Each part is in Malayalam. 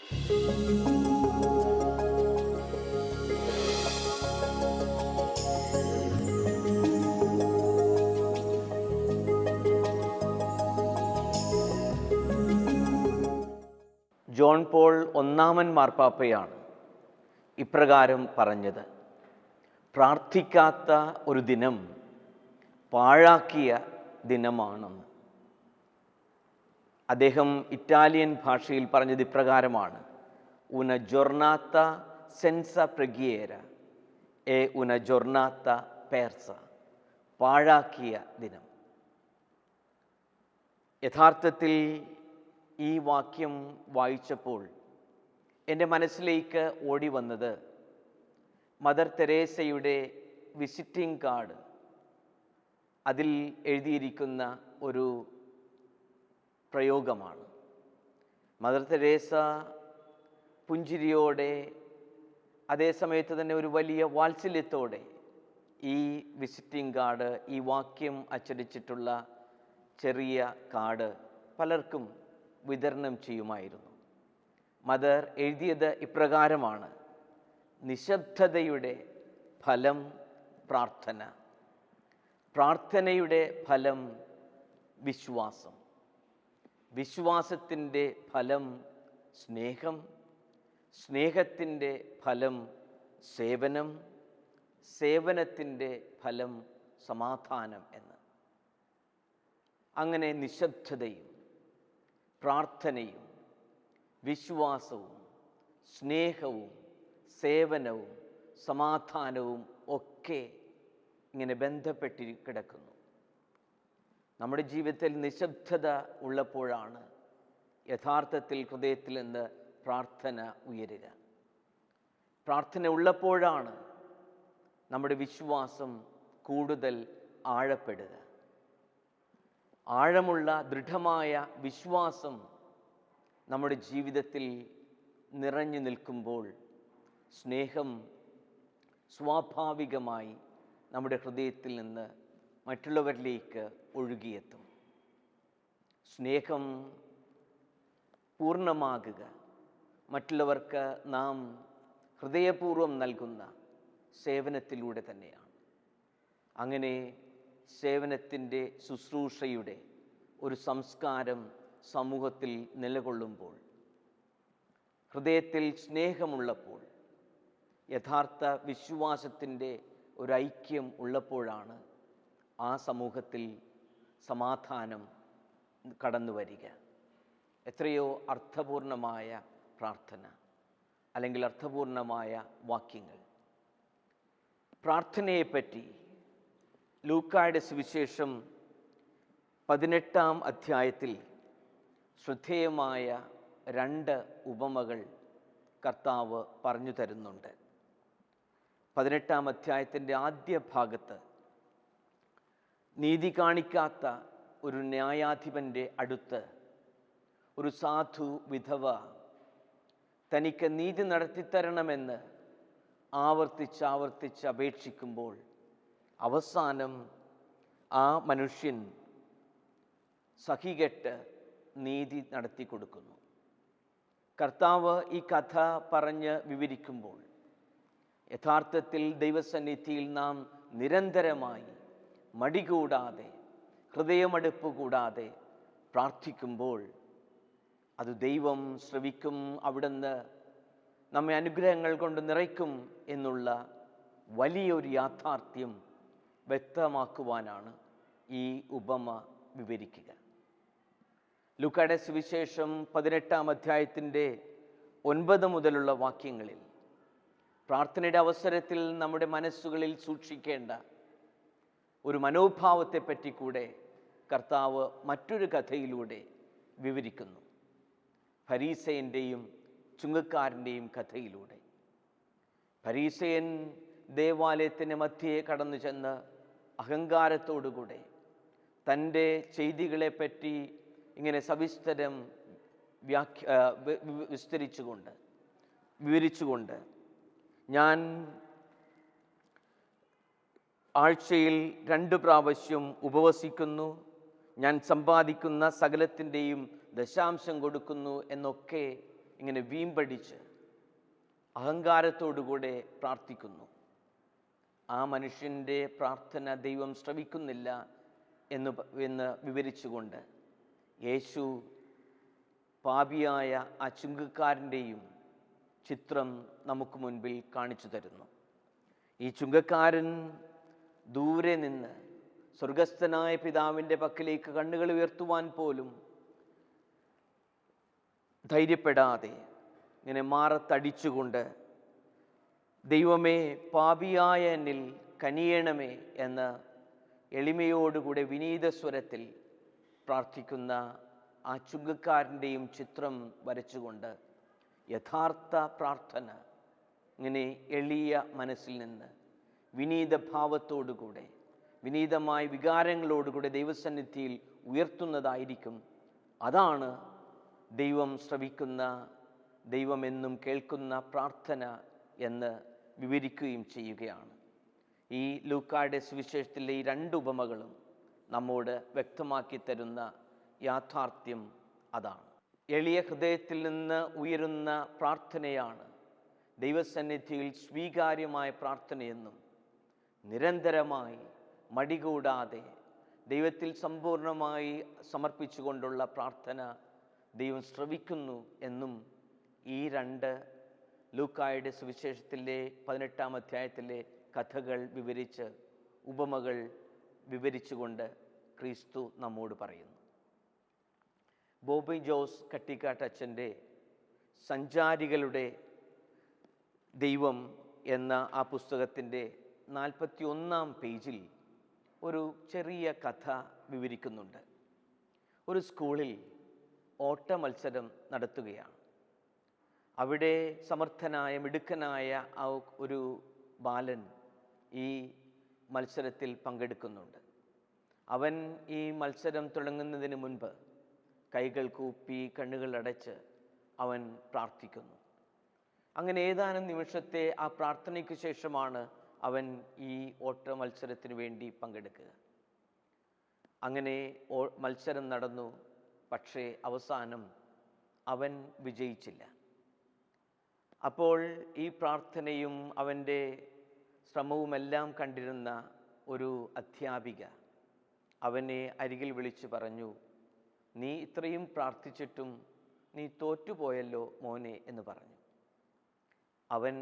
ജോൺ പോൾ ഒന്നാമൻ മാർപ്പാപ്പയാണ് ഇപ്രകാരം പറഞ്ഞത്: പ്രാർത്ഥിക്കാത്ത ഒരു ദിനം പാഴാക്കിയ ദിനമാണെന്ന്. അദ്ദേഹം ഇറ്റാലിയൻ ഭാഷയിൽ പറഞ്ഞത് ഇപ്രകാരമാണ്: una giornata senza preghiera è una giornata persa. പാഴാക്കിയ ദിനം. യഥാർത്ഥത്തിൽ ഈ വാക്യം വായിച്ചപ്പോൾ എൻ്റെ മനസ്സിലേക്ക് ഓടി വന്നത് മദർ തെരേസയുടെ വിസിറ്റിംഗ് കാർഡ്, അതിൽ എഴുതിയിരിക്കുന്ന ഒരു പ്രയോഗമാണ്. മദർ തെരേസ പുഞ്ചിരിയോടെ, അതേസമയത്ത് തന്നെ ഒരു വലിയ വാത്സല്യത്തോടെ ഈ വിസിറ്റിംഗ് കാർഡ്, ഈ വാക്യം അച്ചടിച്ചിട്ടുള്ള ചെറിയ കാർഡ് പലർക്കും വിതരണം ചെയ്യുമായിരുന്നു. മദർ എഴുതിയത് ഇപ്രകാരമാണ്: നിശബ്ദതയുടെ ഫലം പ്രാർത്ഥന, പ്രാർത്ഥനയുടെ ഫലം വിശ്വാസം, വിശ്വാസത്തിൻ്റെ ഫലം സ്നേഹം, സ്നേഹത്തിൻ്റെ ഫലം സേവനം, സേവനത്തിൻ്റെ ഫലം സമാധാനം എന്ന്. അങ്ങനെ നിശബ്ദതയും പ്രാർത്ഥനയും വിശ്വാസവും സ്നേഹവും സേവനവും സമാധാനവും ഒക്കെ ഇങ്ങനെ ബന്ധപ്പെട്ടി കിടക്കുന്നു. നമ്മുടെ ജീവിതത്തിൽ നിശബ്ദത ഉള്ളപ്പോഴാണ് യഥാർത്ഥത്തിൽ ഹൃദയത്തിൽ നിന്ന് പ്രാർത്ഥന ഉയരുക. പ്രാർത്ഥന ഉള്ളപ്പോഴാണ് നമ്മുടെ വിശ്വാസം കൂടുതൽ ആഴപ്പെടുക. ആഴമുള്ള ദൃഢമായ വിശ്വാസം നമ്മുടെ ജീവിതത്തിൽ നിറഞ്ഞു നിൽക്കുമ്പോൾ സ്നേഹം സ്വാഭാവികമായി നമ്മുടെ ഹൃദയത്തിൽ നിന്ന് മറ്റുള്ളവരിലേക്ക് ഒഴുകിയെത്തും. സ്നേഹം പൂർണ്ണമാകുക മറ്റുള്ളവർക്ക് നാം ഹൃദയപൂർവ്വം നൽകുന്ന സേവനത്തിലൂടെ തന്നെയാണ്. അങ്ങനെ സേവനത്തിൻ്റെ ശുശ്രൂഷയുടെ ഒരു സംസ്കാരം സമൂഹത്തിൽ നിലകൊള്ളുമ്പോൾ, ഹൃദയത്തിൽ സ്നേഹമുള്ളപ്പോൾ, യഥാർത്ഥ വിശ്വാസത്തിൻ്റെ ഒരു ഐക്യം ഉള്ളപ്പോഴാണ് ആ സമൂഹത്തിൽ സമാധാനം കടന്നു വരിക. എത്രയോ അർത്ഥപൂർണമായ പ്രാർത്ഥന അല്ലെങ്കിൽ അർത്ഥപൂർണമായ വാക്യങ്ങൾ. പ്രാർത്ഥനയെപ്പറ്റി ലൂക്കായുടെ സുവിശേഷം 18-ാം അധ്യായത്തിൽ ശ്രദ്ധേയമായ 2 ഉപമകൾ കർത്താവ് പറഞ്ഞു തരുന്നുണ്ട്. 18-ാം അധ്യായത്തിൻ്റെ ആദ്യ ഭാഗത്ത് നീതി കാണിക്കാത്ത ഒരു ന്യായാധിപൻ്റെ അടുത്ത് ഒരു സാധു വിധവ തനിക്ക് നീതി നടത്തിത്തരണമെന്ന് ആവർത്തിച്ച് അപേക്ഷിക്കുമ്പോൾ അവസാനം ആ മനുഷ്യൻ സഹികെട്ട് നീതി നടത്തി കൊടുക്കുന്നു. കർത്താവ് ഈ കഥ പറഞ്ഞ് വിവരിക്കുമ്പോൾ യഥാർത്ഥത്തിൽ ദൈവസന്നിധിയിൽ നാം നിരന്തരമായി മടികൂടാതെ, ഹൃദയമടുപ്പ് കൂടാതെ പ്രാർത്ഥിക്കുമ്പോൾ അത് ദൈവം ശ്രവിക്കും, അവിടുന്ന് നമ്മെ അനുഗ്രഹങ്ങൾ കൊണ്ട് നിറയ്ക്കും എന്നുള്ള വലിയൊരു യാഥാർത്ഥ്യം വ്യക്തമാക്കുവാനാണ് ഈ ഉപമ വിവരിക്കുക. ലൂക്കായുടെ സുവിശേഷം 18-ാം അധ്യായത്തിൻ്റെ 9 മുതലുള്ള വാക്യങ്ങളിൽ പ്രാർത്ഥനയുടെ അവസരത്തിൽ നമ്മുടെ മനസ്സുകളിൽ സൂക്ഷിക്കേണ്ട ഒരു മനോഭാവത്തെപ്പറ്റി കൂടെ കർത്താവ് മറ്റൊരു കഥയിലൂടെ വിവരിക്കുന്നു. ഫരീസയൻ്റെയും ചുങ്കക്കാരൻ്റെയും കഥയിലൂടെ. ഫരീസയൻ ദേവാലയത്തിന് മധ്യേ കടന്നു ചെന്ന് അഹങ്കാരത്തോടുകൂടെ തൻ്റെ ചെയ്തികളെപ്പറ്റി ഇങ്ങനെ സവിസ്തരം വിവരിച്ചുകൊണ്ട് ഞാൻ ആഴ്ചയിൽ 2 പ്രാവശ്യം ഉപവസിക്കുന്നു, ഞാൻ സമ്പാദിക്കുന്ന സകലത്തിൻ്റെയും ദശാംശം കൊടുക്കുന്നു എന്നൊക്കെ ഇങ്ങനെ വീമ്പടിച്ച് അഹങ്കാരത്തോടുകൂടെ പ്രാർത്ഥിക്കുന്നു. ആ മനുഷ്യൻ്റെ പ്രാർത്ഥന ദൈവം ശ്രവിക്കുന്നില്ല എന്ന് വിവരിച്ചുകൊണ്ട് യേശു പാപിയായ ആ ചുങ്കക്കാരൻ്റെയും ചിത്രം നമുക്ക് മുൻപിൽ കാണിച്ചു തരുന്നു. ഈ ചുങ്കക്കാരൻ ദൂരെ നിന്ന് സ്വർഗസ്ഥനായ പിതാവിൻ്റെ പക്കലേക്ക് കണ്ണുകൾ ഉയർത്തുവാൻ പോലും ധൈര്യപ്പെടാതെ ഇങ്ങനെ മാറത്തടിച്ചുകൊണ്ട് ദൈവമേ, പാപിയായ എന്നിൽ കനിയണമേ എന്ന എളിമയോടുകൂടെ വിനീത സ്വരത്തിൽ പ്രാർത്ഥിക്കുന്ന ആ ചുങ്കക്കാരൻ്റെയും ചിത്രം വരച്ചുകൊണ്ട് യഥാർത്ഥ പ്രാർത്ഥന ഇങ്ങനെ എളിയ മനസ്സിൽ നിന്ന് വിനീത ഭാവത്തോടുകൂടെ വിനീതമായ വികാരങ്ങളോടുകൂടെ ദൈവസന്നിധിയിൽ ഉയർത്തുന്നതായിരിക്കും. അതാണ് ദൈവം ശ്രവിക്കുന്ന, ദൈവമെന്നും കേൾക്കുന്ന പ്രാർത്ഥന എന്ന് വിവരിക്കുകയും ചെയ്യുകയാണ്. ഈ ലൂക്കായുടെ സുവിശേഷത്തിലെ ഈ രണ്ട് ഉപമകളും നമ്മോട് വ്യക്തമാക്കി തരുന്ന യാഥാർത്ഥ്യം അതാണ്. എളിയ ഹൃദയത്തിൽ നിന്ന് ഉയരുന്ന പ്രാർത്ഥനയാണ് ദൈവസന്നിധിയിൽ സ്വീകാര്യമായ പ്രാർത്ഥനയെന്നും നിരന്തരമായി മടികൂടാതെ ദൈവത്തിൽ സമ്പൂർണമായി സമർപ്പിച്ചുകൊണ്ടുള്ള പ്രാർത്ഥന ദൈവം ശ്രവിക്കുന്നു എന്നും ഈ രണ്ട് ലൂക്കായുടെ സുവിശേഷത്തിലെ 18-ാം അധ്യായത്തിലെ കഥകൾ വിവരിച്ച്, ഉപമകൾ വിവരിച്ചുകൊണ്ട് ക്രിസ്തു നമ്മോട് പറയുന്നു. ബോബി ജോസ് കട്ടിക്കാട്ടച്ഛൻ്റെ സഞ്ചാരികളുടെ ദൈവം എന്ന ആ പുസ്തകത്തിൻ്റെ 41-ാം പേജിൽ ഒരു ചെറിയ കഥ വിവരിക്കുന്നുണ്ട്. ഒരു സ്കൂളിൽ ഓട്ട മത്സരം നടത്തുകയാണ്. അവിടെ സമർത്ഥനായ മിടുക്കനായ ആ ഒരു ബാലൻ ഈ മത്സരത്തിൽ പങ്കെടുക്കുന്നുണ്ട്. അവൻ ഈ മത്സരം തുടങ്ങുന്നതിന് മുൻപ് കൈകൾ കൂപ്പി കണ്ണുകൾ അടച്ച് അവൻ പ്രാർത്ഥിക്കുന്നു. അങ്ങനെ ഏതാനും നിമിഷത്തെ ആ പ്രാർത്ഥനയ്ക്ക് ശേഷമാണ് അവൻ ഈ ഓട്ട മത്സരത്തിന് വേണ്ടി പങ്കെടുക്കുക. അങ്ങനെ മത്സരം നടന്നു. പക്ഷേ അവസാനം അവൻ വിജയിച്ചില്ല. അപ്പോൾ ഈ പ്രാർത്ഥനയും അവൻ്റെ ശ്രമവുമെല്ലാം കണ്ടിരുന്ന ഒരു അധ്യാപിക അവനെ അരികിൽ വിളിച്ചു പറഞ്ഞു, നീ ഇത്രയും പ്രാർത്ഥിച്ചിട്ടും നീ തോറ്റുപോയല്ലോ മോനെ എന്ന് പറഞ്ഞു. അവൻ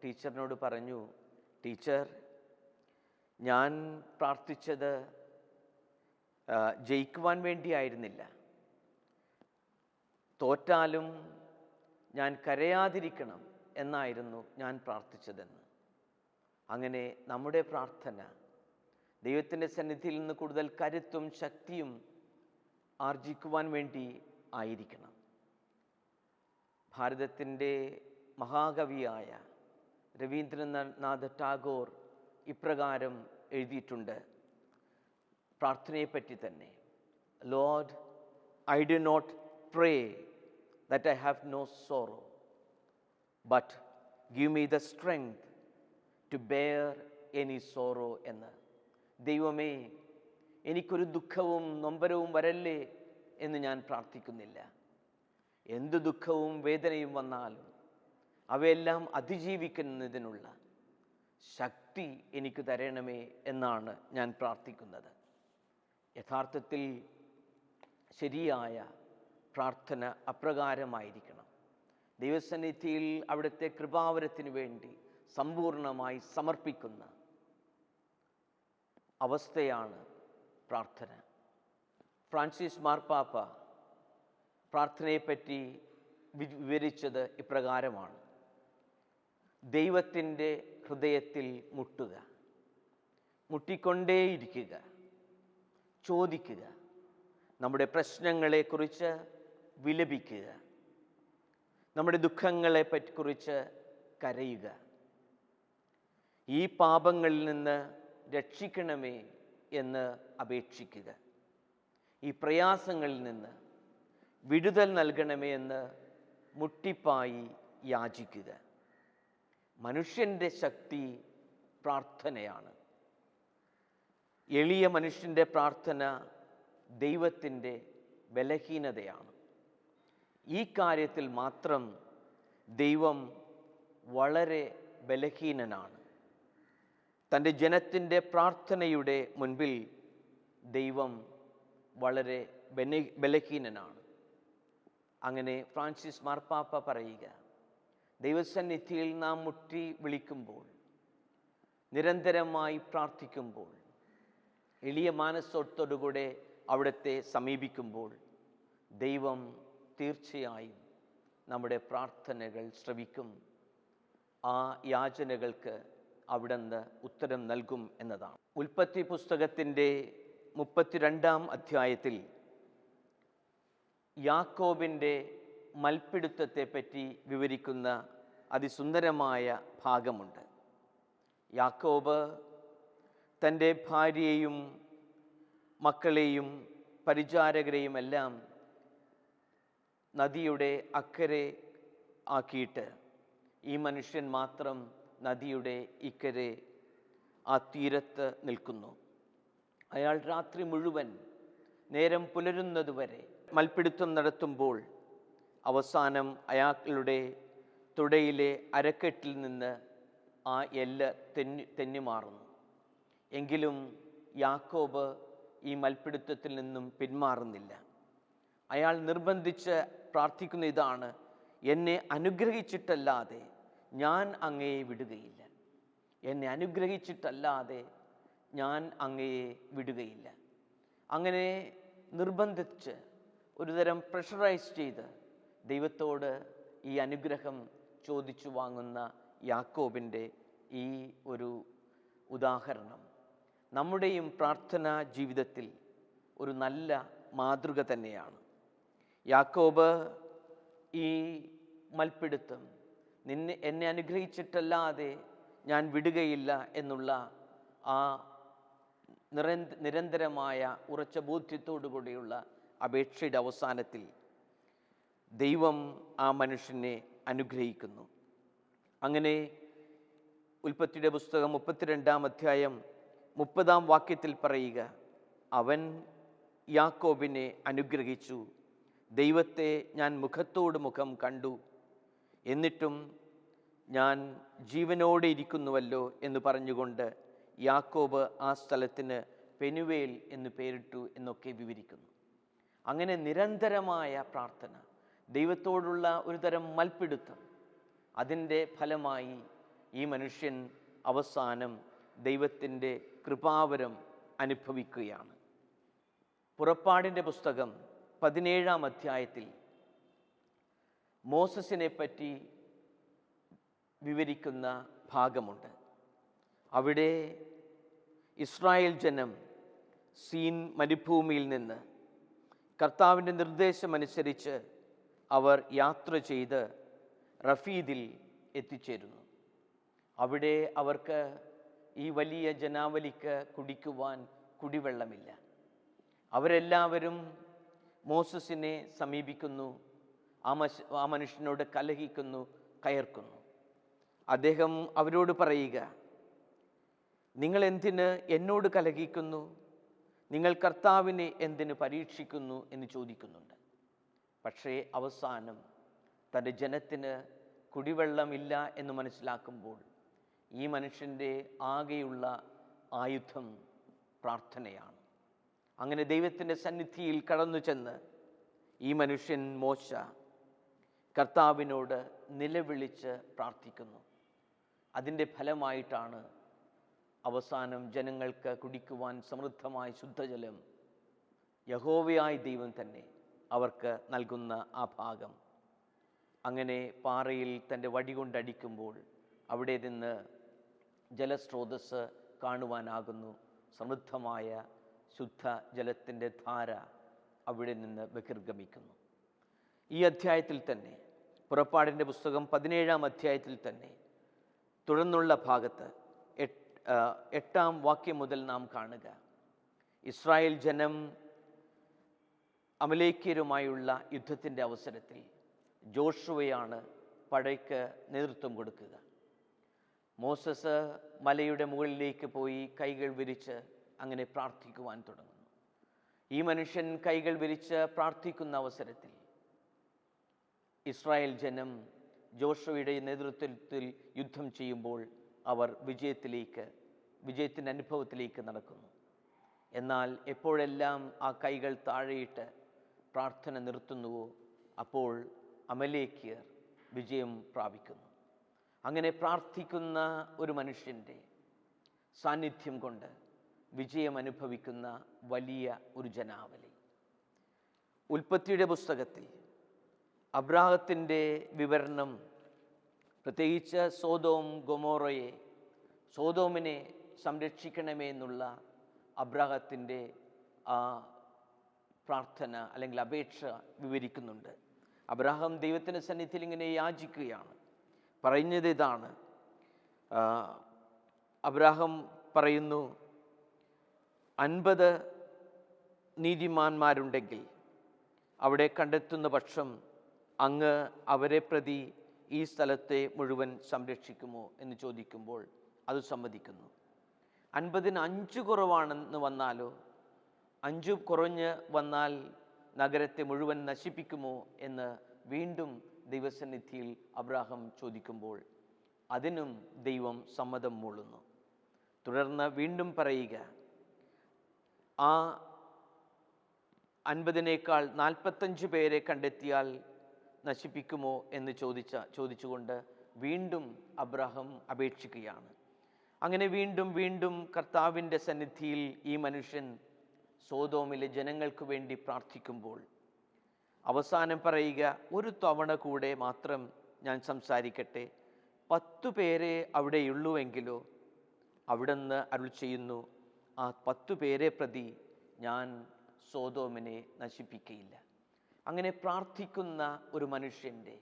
ടീച്ചറിനോട് പറഞ്ഞു, ടീച്ചർ, ഞാൻ പ്രാർത്ഥിച്ചത് ജയിക്കുവാൻ വേണ്ടിയായിരുന്നില്ല. തോറ്റാലും ഞാൻ കരയാതിരിക്കണം എന്നായിരുന്നു ഞാൻ പ്രാർത്ഥിച്ചതെന്ന്. അങ്ങനെ നമ്മുടെ പ്രാർത്ഥന ദൈവത്തിൻ്റെ സന്നിധിയിൽ നിന്ന് കൂടുതൽ കരുത്തും ശക്തിയും ആർജിക്കുവാൻ വേണ്ടി ആയിരിക്കണം. ഭാരതത്തിൻ്റെ മഹാകവിയായ രവീന്ദ്രനാഥ ടാഗോർ ഇപ്രകാരം എഴുതിയിട്ടുണ്ട് പ്രാർത്ഥനയെപ്പറ്റി തന്നെ. Lord, I do not pray that I have no sorrow, but give me the strength to bear any sorrow എന്ന്. ദൈവമേ, എനിക്കൊരു ദുഃഖവും നൊമ്പരവും വരല്ലേ എന്ന് ഞാൻ പ്രാർത്ഥിക്കുന്നില്ല. എന്ത് ദുഃഖവും വേദനയും വന്നാലും അവയെല്ലാം അതിജീവിക്കുന്നതിനുള്ള ശക്തി എനിക്ക് തരണമേ എന്നാണ് ഞാൻ പ്രാർത്ഥിക്കുന്നത്. യഥാർത്ഥത്തിൽ ശരിയായ പ്രാർത്ഥന അപ്രകാരമായിരിക്കണം. ദൈവസന്നിധിയിൽ അവിടുത്തെ കൃപാവരത്തിന് വേണ്ടി സമ്പൂർണമായി സമർപ്പിക്കുന്ന അവസ്ഥയാണ് പ്രാർത്ഥന. ഫ്രാൻസിസ് മാർപ്പാപ്പ പ്രാർത്ഥനയെപ്പറ്റി വിവരിച്ചത് ഇപ്രകാരമാണ്: ദൈവത്തിൻ്റെ ഹൃദയത്തിൽ മുട്ടുക, മുട്ടിക്കൊണ്ടേയിരിക്കുക, ചോദിക്കുക, നമ്മുടെ പ്രശ്നങ്ങളെക്കുറിച്ച് വിലപിക്കുക, നമ്മുടെ ദുഃഖങ്ങളെക്കുറിച്ച് കരയുക. ഈ പാപങ്ങളിൽ നിന്ന് രക്ഷിക്കണമേ എന്ന് അപേക്ഷിക്കുക. ഈ പ്രയാസങ്ങളിൽ നിന്ന് വിടുതൽ നൽകണമേ എന്ന് മുട്ടിപ്പായി യാചിക്കുക. മനുഷ്യൻ്റെ ശക്തി പ്രാർത്ഥനയാണ്. എളിയ മനുഷ്യൻ്റെ പ്രാർത്ഥന ദൈവത്തിൻ്റെ ബലഹീനതയാണ്. ഈ കാര്യത്തിൽ മാത്രം ദൈവം വളരെ ബലഹീനനാണ്. തൻ്റെ ജനത്തിൻ്റെ പ്രാർത്ഥനയുടെ മുൻപിൽ ദൈവം വളരെ ബലഹീനനാണ്. അങ്ങനെ ഫ്രാൻസിസ് മാർപ്പാപ്പ പറയുക, ദൈവസന്നിധിയിൽ നാം മുട്ടി വിളിക്കുമ്പോൾ, നിരന്തരമായി പ്രാർത്ഥിക്കുമ്പോൾ, എളിയ മനസ്സോടോടുകൂടെ അവിടുത്തെ സമീപിക്കുമ്പോൾ ദൈവം തീർച്ചയായും നമ്മുടെ പ്രാർത്ഥനകൾ ശ്രവിക്കും. ആ യാചനകൾക്ക് അവിടുന്ന് ഉത്തരം നൽകും എന്നതാണ്. ഉൽപ്പത്തി പുസ്തകത്തിൻ്റെ 32-ാം അധ്യായത്തിൽ യാക്കോബിൻ്റെ മൽപ്പിടുത്തത്തെപ്പറ്റി വിവരിക്കുന്ന അതിസുന്ദരമായ ഭാഗമുണ്ട്. യാക്കോബ് തൻ്റെ ഭാര്യയെയും മക്കളെയും പരിചാരകരെയും എല്ലാം നദിയുടെ അക്കരെ ആക്കിയിട്ട് ഈ മനുഷ്യൻ മാത്രം നദിയുടെ ഇക്കരെ ആ തീരത്ത് നിൽക്കുന്നു. അയാൾ രാത്രി മുഴുവൻ നേരം പുലരുന്നതുവരെ മൽപ്പിടുത്തം നടത്തുമ്പോൾ അവസാനം അയാളുടെ തുടയിലെ അരക്കെട്ടിൽ നിന്ന് ആ എല്ല് തെന്നിമാറുന്നു. എങ്കിലും യാക്കോബ് ഈ മൽപ്പിടുത്തത്തിൽ നിന്നും പിന്മാറുന്നില്ല. അയാൾ നിർബന്ധിച്ച് പ്രാർത്ഥിക്കുന്ന ഇതാണ്: എന്നെ അനുഗ്രഹിച്ചിട്ടല്ലാതെ ഞാൻ അങ്ങയെ വിടുകയില്ല. എന്നെ അനുഗ്രഹിച്ചിട്ടല്ലാതെ ഞാൻ അങ്ങയെ വിടുകയില്ല. അങ്ങനെ നിർബന്ധിച്ച് ഒരുതരം പ്രഷറൈസ് ചെയ്ത് ദൈവത്തോട് ഈ അനുഗ്രഹം ചോദിച്ചു വാങ്ങുന്ന യാക്കോബിൻ്റെ ഈ ഒരു ഉദാഹരണം നമ്മുടെയും പ്രാർത്ഥനാ ജീവിതത്തിൽ ഒരു നല്ല മാതൃക തന്നെയാണ്. യാക്കോബ് ഈ മൽപ്പിടുത്തം എന്നെ അനുഗ്രഹിച്ചിട്ടല്ലാതെ ഞാൻ വിടുകയില്ല എന്നുള്ള ആ നിരന്തരമായ ഉറച്ച ബോധ്യത്തോടു കൂടിയുള്ള അപേക്ഷയുടെ അവസാനത്തിൽ ദൈവം ആ മനുഷ്യനെ അനുഗ്രഹിക്കുന്നു. അങ്ങനെ ഉൽപ്പത്തിയുടെ പുസ്തകം 32-ാം അധ്യായം 30-ാം വാക്യത്തിൽ പറയുക, അവൻ യാക്കോബിനെ അനുഗ്രഹിച്ചു, ദൈവത്തെ ഞാൻ മുഖത്തോട് മുഖം കണ്ടു, എന്നിട്ടും ഞാൻ ജീവനോടെ ഇരിക്കുന്നുവല്ലോ എന്ന് പറഞ്ഞുകൊണ്ട് യാക്കോബ് ആ സ്ഥലത്തിന് പെനുവേൽ എന്ന് പേരിട്ടു എന്നൊക്കെ വിവരിക്കുന്നു. അങ്ങനെ നിരന്തരമായ പ്രാർത്ഥന, ദൈവത്തോടുള്ള ഒരു തരം മൽപ്പിടുത്തം, അതിൻ്റെ ഫലമായി ഈ മനുഷ്യൻ അവസാനം ദൈവത്തിൻ്റെ കൃപാവരം അനുഭവിക്കുകയാണ്. പുറപ്പാടിൻ്റെ പുസ്തകം 17-ാം അധ്യായത്തിൽ മോസസിനെ പറ്റി വിവരിക്കുന്ന ഭാഗമുണ്ട്. അവിടെ ഇസ്രായേൽ ജനം സീൻ മരുഭൂമിയിൽ നിന്ന് കർത്താവിൻ്റെ നിർദ്ദേശമനുസരിച്ച് അവർ യാത്ര ചെയ്ത് റഫീദിൽ എത്തിച്ചേരുന്നു. അവിടെ അവർക്ക് ഈ വലിയ ജനാവലിക്ക് കുടിക്കുവാൻ കുടിവെള്ളമില്ല. അവരെല്ലാവരും മോസസിനെ സമീപിക്കുന്നു, ആ മനുഷ്യനോട് കലഹിക്കുന്നു, കയർക്കുന്നു. അദ്ദേഹം അവരോട് പറയുക, നിങ്ങൾ എന്തിന് എന്നോട് കലഹിക്കുന്നു? നിങ്ങൾ കർത്താവിനെ എന്തിന് പരീക്ഷിക്കുന്നു എന്ന് ചോദിക്കുന്നുണ്ട്. പക്ഷേ അവസാനം തൻ്റെ ജനത്തിന് കുടിവെള്ളമില്ല എന്ന് മനസ്സിലാക്കുമ്പോൾ ഈ മനുഷ്യൻ്റെ ആകെയുള്ള ആയുധം പ്രാർത്ഥനയാണ്. അങ്ങനെ ദൈവത്തിൻ്റെ സന്നിധിയിൽ കടന്നു ചെന്ന് ഈ മനുഷ്യൻ മോശ കർത്താവിനോട് നിലവിളിച്ച് പ്രാർത്ഥിക്കുന്നു. അതിൻ്റെ ഫലമായിട്ടാണ് അവസാനം ജനങ്ങൾക്ക് കുടിക്കുവാൻ സമൃദ്ധമായ ശുദ്ധജലം യഹോവയായ ദൈവം തന്നെ അവർക്ക് നൽകുന്ന ആ ഭാഗം. അങ്ങനെ പാറയിൽ തൻ്റെ വടി കൊണ്ടടിക്കുമ്പോൾ അവിടെ നിന്ന് ജലസ്രോതസ് കാണുവാനാകുന്നു. സമൃദ്ധമായ ശുദ്ധ ജലത്തിൻ്റെ ധാര അവിടെ നിന്ന് ബഹിർഗമിക്കുന്നു. ഈ അധ്യായത്തിൽ തന്നെ, പുറപ്പാടിൻ്റെ പുസ്തകം 17-ാം അധ്യായത്തിൽ തന്നെ തുടർന്നുള്ള ഭാഗത്ത് 8-ാം വാക്യം മുതൽ നാം കാണുക, ഇസ്രായേൽ ജനം അമലേക്യരുമായുള്ള യുദ്ധത്തിൻ്റെ അവസരത്തിൽ ജോഷുവയാണ് പടയ്ക്ക് നേതൃത്വം കൊടുക്കുക. മോസസ് മലയുടെ മുകളിലേക്ക് പോയി കൈകൾ വിരിച്ച് അങ്ങനെ പ്രാർത്ഥിക്കുവാൻ തുടങ്ങുന്നു. ഈ മനുഷ്യൻ കൈകൾ വിരിച്ച് പ്രാർത്ഥിക്കുന്ന അവസരത്തിൽ ഇസ്രായേൽ ജനം ജോഷുവയുടെ നേതൃത്വത്തിൽ യുദ്ധം ചെയ്യുമ്പോൾ അവർ വിജയത്തിൻ്റെ അനുഭവത്തിലേക്ക് നടക്കുന്നു. എന്നാൽ എപ്പോഴെല്ലാം ആ കൈകൾ താഴെയിട്ട് പ്രാർത്ഥന നിർത്തുന്നുവോ അപ്പോൾ അമലേക്യർ വിജയം പ്രാപിക്കുന്നു. അങ്ങനെ പ്രാർത്ഥിക്കുന്ന ഒരു മനുഷ്യൻ്റെ സാന്നിധ്യം കൊണ്ട് വിജയം അനുഭവിക്കുന്ന വലിയ ഒരു ജനാവലി. ഉൽപ്പത്തിയുടെ പുസ്തകത്തിൽ അബ്രാഹത്തിൻ്റെ വിവരണം, പ്രത്യേകിച്ച് സോതോമിനെ സംരക്ഷിക്കണമേ എന്നുള്ള അബ്രാഹത്തിൻ്റെ ആ പ്രാർത്ഥന അല്ലെങ്കിൽ അപേക്ഷ വിവരിക്കുന്നുണ്ട്. അബ്രാഹാം ദൈവത്തിൻ്റെ സന്നിധിയിൽ ഇങ്ങനെ യാചിക്കുകയാണ്. പറയുന്നത് ഇതാണ്, അബ്രാഹാം പറയുന്നു, 50 നീതിമാന്മാരുണ്ടെങ്കിൽ അവിടെ കണ്ടെത്തുന്ന പക്ഷം അങ്ങ് അവരെ പ്രതി ഈ സ്ഥലത്തെ മുഴുവൻ സംരക്ഷിക്കുമോ എന്ന് ചോദിക്കുമ്പോൾ അത് സമ്മതിക്കുന്നു. 50-ന് 5 കുറവാണെന്ന് വന്നാലോ, 5 കുറഞ്ഞ് വന്നാൽ നഗരത്തെ മുഴുവൻ നശിപ്പിക്കുമോ എന്ന് വീണ്ടും ദൈവസന്നിധിയിൽ അബ്രാഹാം ചോദിക്കുമ്പോൾ അതിനും ദൈവം സമ്മതം മൂളുന്നു. തുടർന്ന് വീണ്ടും പറയുക, ആ 50-നേക്കാൾ 45 പേരെ കണ്ടെത്തിയാൽ നശിപ്പിക്കുമോ എന്ന് ചോദിച്ചുകൊണ്ട് വീണ്ടും അബ്രാഹാം അപേക്ഷിക്കുകയാണ്. അങ്ങനെ വീണ്ടും കർത്താവിൻ്റെ സന്നിധിയിൽ ഈ മനുഷ്യൻ സോതോമിലെ ജനങ്ങൾക്ക് വേണ്ടി പ്രാർത്ഥിക്കുമ്പോൾ അവസാനം പറയുക, ഒരു തവണ കൂടെ മാത്രം ഞാൻ സംസാരിക്കട്ടെ, 10 പേരെ അവിടെയുള്ളൂവെങ്കിലോ അവിടുന്ന് അരുൾ ചെയ്യുന്നു, ആ 10 പേരെ പ്രതി ഞാൻ സോതോമിനെ നശിപ്പിക്കുകയില്ല. അങ്ങനെ പ്രാർത്ഥിക്കുന്ന ഒരു മനുഷ്യൻ്റെ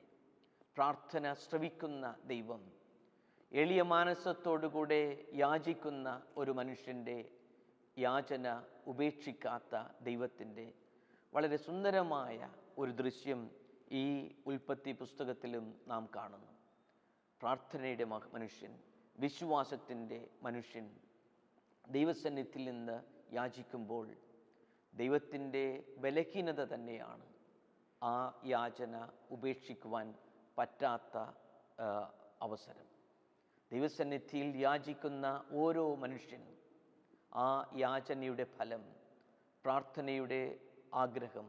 പ്രാർത്ഥന ശ്രവിക്കുന്ന ദൈവം, എളിയ മാനസത്തോടുകൂടെ യാചിക്കുന്ന ഒരു മനുഷ്യൻ്റെ യാചന ഉപേക്ഷിക്കാത്ത ദൈവത്തിൻ്റെ വളരെ സുന്ദരമായ ഒരു ദൃശ്യം ഈ ഉൽപ്പത്തി പുസ്തകത്തിലും നാം കാണുന്നു. പ്രാർത്ഥനയുടെ മനുഷ്യൻ, വിശ്വാസത്തിൻ്റെ മനുഷ്യൻ ദൈവസന്നിധിയിൽ നിന്ന് യാചിക്കുമ്പോൾ ദൈവത്തിൻ്റെ ബലഹീനത തന്നെയാണ് ആ യാചന ഉപേക്ഷിക്കുവാൻ പറ്റാത്ത അവസരം. ദൈവസന്നിധിയിൽ യാചിക്കുന്ന ഓരോ മനുഷ്യനും ആ യാചനയുടെ ഫലം, പ്രാർത്ഥനയുടെ ആഗ്രഹം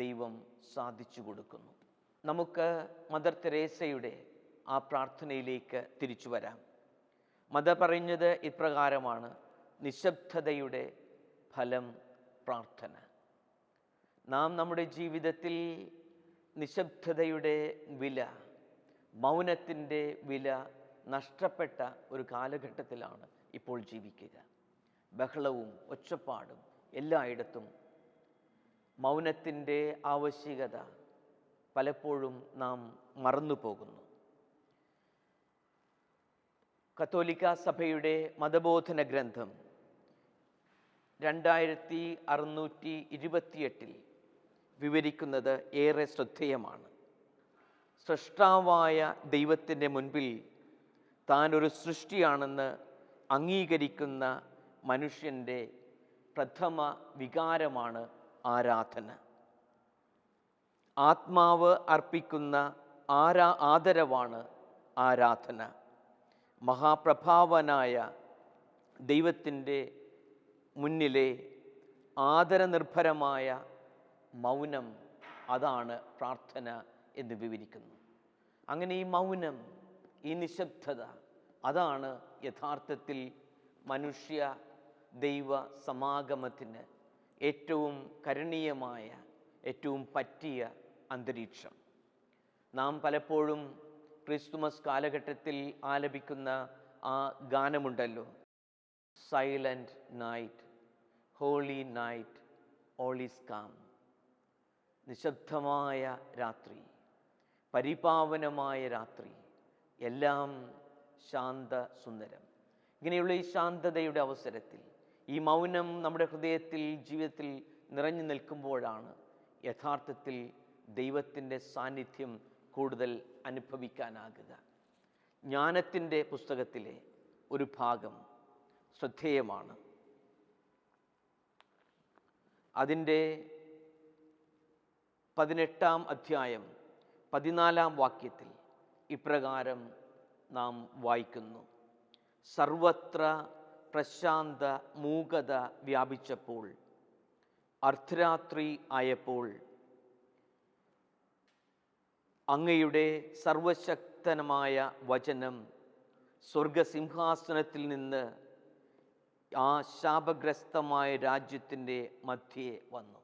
ദൈവം സാധിച്ചു കൊടുക്കുന്നു. നമുക്ക് മദർ തെരേസയുടെ ആ പ്രാർത്ഥനയിലേക്ക് തിരിച്ചു വരാം. മദർ പറഞ്ഞത് ഇപ്രകാരമാണ്, നിശബ്ദതയുടെ ഫലം പ്രാർത്ഥന. നാം നമ്മുടെ ജീവിതത്തിൽ നിശബ്ദതയുടെ വില, മൗനത്തിൻ്റെ വില നഷ്ടപ്പെട്ട ഒരു കാലഘട്ടത്തിലാണ് ഇപ്പോൾ ജീവിക്കുക. ബഹളവും ഒച്ചപ്പാടും എല്ലായിടത്തും. മൗനത്തിൻ്റെ ആവശ്യകത പലപ്പോഴും നാം മറന്നു പോകുന്നു. കത്തോലിക്ക സഭയുടെ മതബോധന ഗ്രന്ഥം 2628 വിവരിക്കുന്നത് ഏറെ ശ്രദ്ധേയമാണ്. സൃഷ്ടാവായ ദൈവത്തിൻ്റെ മുൻപിൽ താൻ ഒരു സൃഷ്ടിയാണെന്ന് അംഗീകരിക്കുന്ന മനുഷ്യൻ്റെ പ്രഥമ വികാരമാണ് ആരാധന. ആത്മാവ് അർപ്പിക്കുന്ന ആദരവാണ് ആരാധന. മഹാപ്രഭാവനായ ദൈവത്തിൻ്റെ മുന്നിലെ ആദരനിർഭരമായ മൗനം, അതാണ് പ്രാർത്ഥന എന്ന് വിവരിക്കുന്നു. അങ്ങനെ ഈ മൗനം, ഈ നിശബ്ദത, അതാണ് യഥാർത്ഥത്തിൽ മനുഷ്യ ദൈവ സമാഗമത്തിന് ഏറ്റവും കരണീയമായ, ഏറ്റവും പറ്റിയ അന്തരീക്ഷം. നാം പലപ്പോഴും ക്രിസ്തുമസ് കാലഘട്ടത്തിൽ ആലപിക്കുന്ന ആ ഗാനമുണ്ടല്ലോ, silent night, holy night, all is calm. നിശബ്ദമായ രാത്രി, പരിപാവനമായ രാത്രി, എല്ലാം ശാന്ത സുന്ദരം. ഇങ്ങനെയുള്ള ഈ ശാന്തതയുടെ അവസരത്തിൽ, ഈ മൗനം നമ്മുടെ ഹൃദയത്തിൽ, ജീവിതത്തിൽ നിറഞ്ഞു നിൽക്കുമ്പോഴാണ് യഥാർത്ഥത്തിൽ ദൈവത്തിൻ്റെ സാന്നിധ്യം കൂടുതൽ അനുഭവിക്കാനാകുക. ജ്ഞാനത്തിൻ്റെ പുസ്തകത്തിലെ ഒരു ഭാഗം ശ്രദ്ധേയമാണ്. അതിൻ്റെ 18-ാം അധ്യായം 14 വാക്യത്തിൽ ഇപ്രകാരം നാം വായിക്കുന്നു: സർവത്ര പ്രശാന്ത മൂകത വ്യാപിച്ചപ്പോൾ, അർദ്ധരാത്രി ആയപ്പോൾ അങ്ങയുടെ സർവശക്തമായ വചനം സ്വർഗസിംഹാസനത്തിൽ നിന്ന് ആ ശാപഗ്രസ്തമായ രാജ്യത്തിൻ്റെ മധ്യേ വന്നു.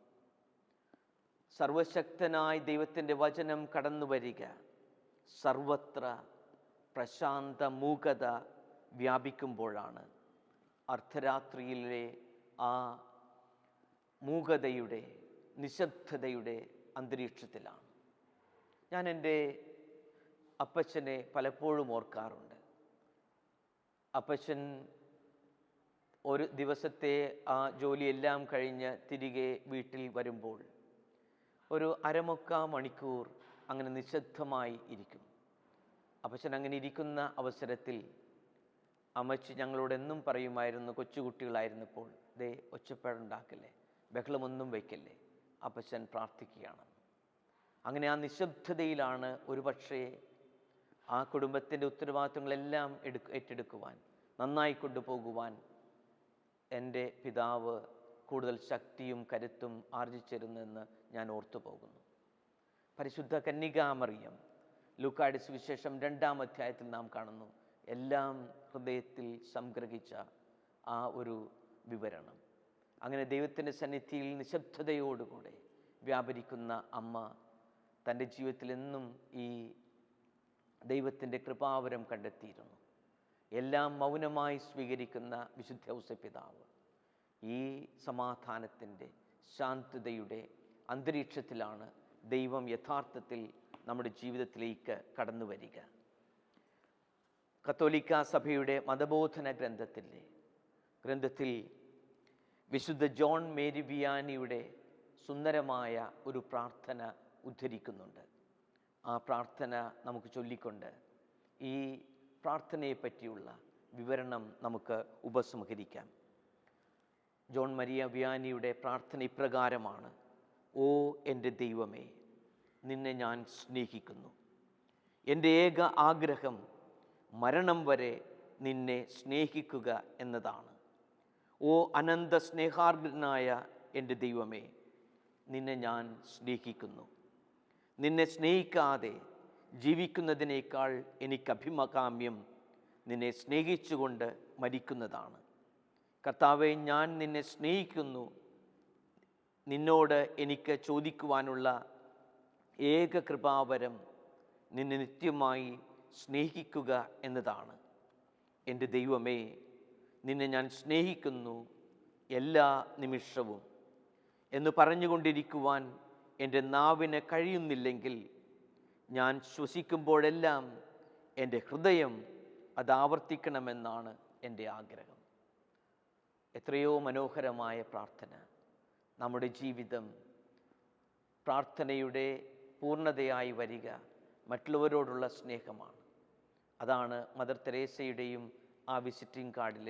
സർവശക്തനായ ദൈവത്തിൻ്റെ വചനം കടന്നു വരിക, സർവത്ര പ്രശാന്ത മൂകത വ്യാപിക്കുമ്പോഴാണ്. അർദ്ധരാത്രിയിലെ ആ മൂകതയുടെ, നിശബ്ദതയുടെ അന്തരീക്ഷത്തിലാണ്. ഞാൻ എൻ്റെ അപ്പച്ചനെ പലപ്പോഴും ഓർക്കാറുണ്ട്. അപ്പച്ചൻ ഒരു ദിവസത്തെ ആ ജോലിയെല്ലാം കഴിഞ്ഞ് തിരികെ വീട്ടിൽ വരുമ്പോൾ ഒരു അരമുക്കാൽ മണിക്കൂർ അങ്ങനെ നിശബ്ദമായി ഇരിക്കും. അപ്പച്ചൻ അങ്ങനെ ഇരിക്കുന്ന അവസരത്തിൽ അമ്മച്ചി ഞങ്ങളോട് എന്നും പറയുമായിരുന്നു, കൊച്ചുകുട്ടികളായിരുന്നപ്പോൾ, ദേ ഒച്ചപ്പാടുണ്ടാക്കല്ലേ, ബഹളമൊന്നും വയ്ക്കല്ലേ, അപ്പച്ചൻ പ്രാർത്ഥിക്കുകയാണ്. അങ്ങനെ ആ നിശബ്ദതയിലാണ് ഒരുപക്ഷേ ആ കുടുംബത്തിൻ്റെ ഉത്തരവാദിത്വങ്ങളെല്ലാം ഏറ്റെടുക്കുവാൻ, നന്നായി കൊണ്ടുപോകുവാൻ എൻ്റെ പിതാവ് കൂടുതൽ ശക്തിയും കരുത്തും ആർജിച്ചിരുന്നെന്ന് ഞാൻ ഓർത്തു പോകുന്നു. പരിശുദ്ധ കന്യകാമറിയം ലൂക്കായുടെ സുവിശേഷം 2-ാം അധ്യായത്തിൽ നാം കാണുന്നു എല്ലാം ഹൃദയത്തിൽ സംഗ്രഹിച്ച ആ ഒരു വിവരണം. അങ്ങനെ ദൈവത്തിൻ്റെ സന്നിധിയിൽ നിശബ്ദതയോടുകൂടെ വ്യാപരിക്കുന്ന അമ്മ തൻ്റെ ജീവിതത്തിൽ എന്നും ഈ ദൈവത്തിൻ്റെ കൃപാവരം കണ്ടെത്തിയിരുന്നു. എല്ലാം മൗനമായി സ്വീകരിക്കുന്ന വിശുദ്ധ ഔസേപ്പിതാവ് ഈ സമാധാനത്തിൻ്റെ, ശാന്തതയുടെ അന്തരീക്ഷത്തിലാണ് ദൈവം യഥാർത്ഥത്തിൽ നമ്മുടെ ജീവിതത്തിലേക്ക് കടന്നു വരിക. കത്തോലിക്ക സഭയുടെ മതബോധന ഗ്രന്ഥത്തിൽ വിശുദ്ധ ജോൺ മേരി വിയാനിയുടെ സുന്ദരമായ ഒരു പ്രാർത്ഥന ഉദ്ധരിക്കുന്നുണ്ട്. ആ പ്രാർത്ഥന നമുക്ക് ചൊല്ലിക്കൊണ്ട് ഈ പ്രാർത്ഥനയെ പറ്റിയുള്ള വിവരണം നമുക്ക് ഉപസംഹരിക്കാം. ജോൺ മരിയ വിയാനിയുടെ പ്രാർത്ഥന ഇപ്രകാരമാണ്: ഓ എൻ്റെ ദൈവമേ, നിന്നെ ഞാൻ സ്നേഹിക്കുന്നു. എൻ്റെ ഏക ആഗ്രഹം മരണം വരെ നിന്നെ സ്നേഹിക്കുക എന്നതാണ്. ഓ അനന്ത സ്നേഹാർദ്രനായ എൻ്റെ ദൈവമേ, നിന്നെ ഞാൻ സ്നേഹിക്കുന്നു. നിന്നെ സ്നേഹിക്കാതെ ജീവിക്കുന്നതിനേക്കാൾ എനിക്ക് അഭികാമ്യം നിന്നെ സ്നേഹിച്ചുകൊണ്ട് മരിക്കുന്നതാണ്. കർത്താവേ, ഞാൻ നിന്നെ സ്നേഹിക്കുന്നു. നിന്നോട് എനിക്ക് ചോദിക്കുവാനുള്ള ഏക കൃപാവരം നിന്നെ നിത്യമായി സ്നേഹിക്കുക എന്നതാണ്. എൻ്റെ ദൈവമേ, നിന്നെ ഞാൻ സ്നേഹിക്കുന്നു എല്ലാ നിമിഷവും എന്ന് പറഞ്ഞുകൊണ്ടിരിക്കുവാൻ എൻ്റെ നാവിന് കഴിയുന്നില്ലെങ്കിൽ, ഞാൻ ശ്വസിക്കുമ്പോഴെല്ലാം എൻ്റെ ഹൃദയം അത് ആവർത്തിക്കണമെന്നാണ് എൻ്റെ ആഗ്രഹം. എത്രയോ മനോഹരമായ പ്രാർത്ഥന. നമ്മുടെ ജീവിതം പ്രാർത്ഥനയുടെ പൂർണ്ണതയായി വരിക മറ്റുള്ളവരോടുള്ള സ്നേഹമാണ്. അതാണ് മദർ തെരേസയുടെയും ആ വിസിറ്റിംഗ് കാർഡിൽ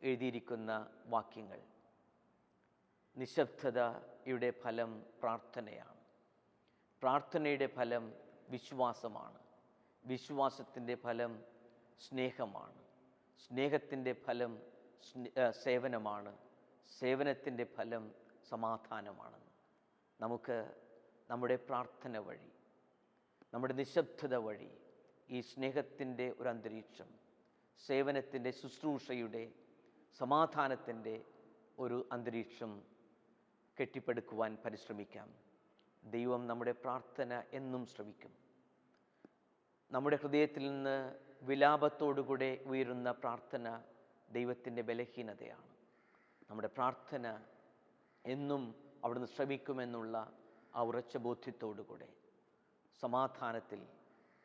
എഴുതിയിരിക്കുന്ന വാക്യങ്ങൾ. നിശബ്ദതയുടെ ഫലം പ്രാർത്ഥനയാണ്. പ്രാർത്ഥനയുടെ ഫലം വിശ്വാസമാണ്. വിശ്വാസത്തിൻ്റെ ഫലം സ്നേഹമാണ്. സ്നേഹത്തിൻ്റെ ഫലം സേവനമാണ്. സേവനത്തിൻ്റെ ഫലം സമാധാനമാണെന്ന് നമുക്ക് നമ്മുടെ പ്രാർത്ഥന വഴി, നമ്മുടെ നിശബ്ദത വഴി ഈ സ്നേഹത്തിൻ്റെ ഒരു അന്തരീക്ഷം, സേവനത്തിൻ്റെ, ശുശ്രൂഷയുടെ, സമാധാനത്തിൻ്റെ ഒരു അന്തരീക്ഷം കെട്ടിപ്പടുക്കുവാൻ പരിശ്രമിക്കാം. ദൈവം നമ്മുടെ പ്രാർത്ഥന എന്നും ശ്രവിക്കും. നമ്മുടെ ഹൃദയത്തിൽ നിന്ന് വിലാപത്തോടുകൂടെ ഉയരുന്ന പ്രാർത്ഥന ദൈവത്തിൻ്റെ ബലഹീനതയാണ്. നമ്മുടെ പ്രാർത്ഥന എന്നും അവിടുന്ന് ശ്രമിക്കുമെന്നുള്ള ആ ഉറച്ച ബോധ്യത്തോടുകൂടെ സമാധാനത്തിൽ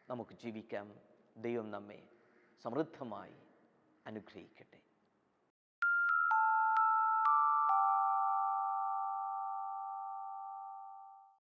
നമുക്ക് ജീവിക്കാം. ദൈവം നമ്മെ സമൃദ്ധമായി അനുഗ്രഹിക്കട്ടെ.